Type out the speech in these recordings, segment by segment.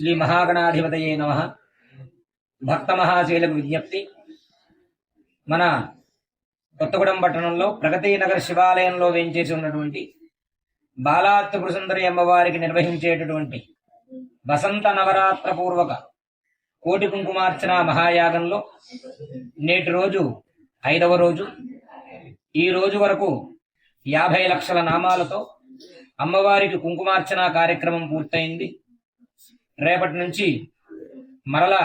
శ్రీ మహాగణాధిపతయే నమః. భక్త మహాశైలకు విజ్ఞప్తి. మన కొత్తగూడెం పట్టణంలో ప్రగతి నగర్ శివాలయంలో వేంచేసి ఉన్నటువంటి బాలాత్రిపుర సుందరి అమ్మవారికి నిర్వహించేటటువంటి వసంత నవరాత్ర పూర్వక కోటి కుంకుమార్చన మహాయాగంలో నేటి రోజు 5వ రోజు. ఈ రోజు వరకు 50 లక్షల నామాలతో అమ్మవారికి కుంకుమార్చన కార్యక్రమం పూర్తయింది. రేపటి నుంచి మరలా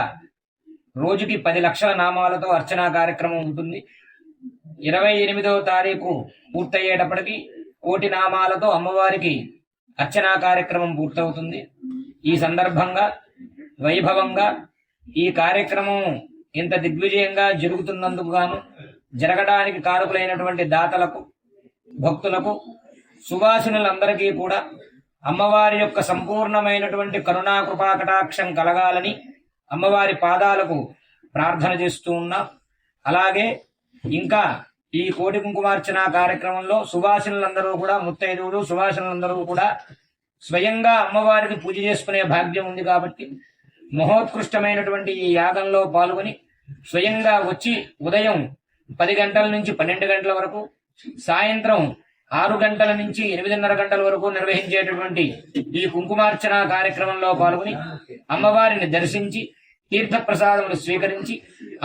రోజుకి 10 లక్షల నామాలతో అర్చనా కార్యక్రమం ఉంటుంది. 28వ తారీఖు పూర్తయ్యేటప్పటికి కోటి నామాలతో అమ్మవారికి అర్చనా కార్యక్రమం పూర్తవుతుంది. ఈ సందర్భంగా వైభవంగా ఈ కార్యక్రమం ఇంత దిగ్విజయంగా జరుగుతున్నందుకు గాను జరగడానికి కారకులైనటువంటి దాతలకు, భక్తులకు, సువాసినులందరికీ కూడా అమ్మవారి యొక్క సంపూర్ణమైనటువంటి కరుణా కృపా కటాక్షం కలగాలని అమ్మవారి పాదాలకు ప్రార్థన చేస్తూ ఉన్నాం. అలాగే ఇంకా ఈ కోటి కుంకుమార్చన కార్యక్రమంలో సువాసినులందరూ కూడా, ముత్తైదువులు సువాసినులందరూ కూడా స్వయంగా అమ్మవారికి పూజ చేసుకునే భాగ్యం ఉంది కాబట్టి మహోత్కృష్టమైనటువంటి ఈ యాగంలో పాల్గొని స్వయంగా వచ్చి ఉదయం 10 గంటల నుంచి 12 గంటల వరకు, సాయంత్రం 6 గంటల నుంచి 8:30 గంటల వరకు నిర్వహించేటటువంటి ఈ కుంకుమార్చన కార్యక్రమంలో పాల్గొని అమ్మవారిని దర్శించి తీర్థ ప్రసాదములు స్వీకరించి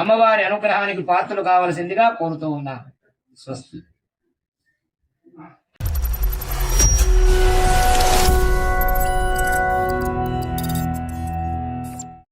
అమ్మవారి అనుగ్రహానికి పాత్రలు కావలసిందిగా కోరుతూ ఉన్నాను. స్వస్తి.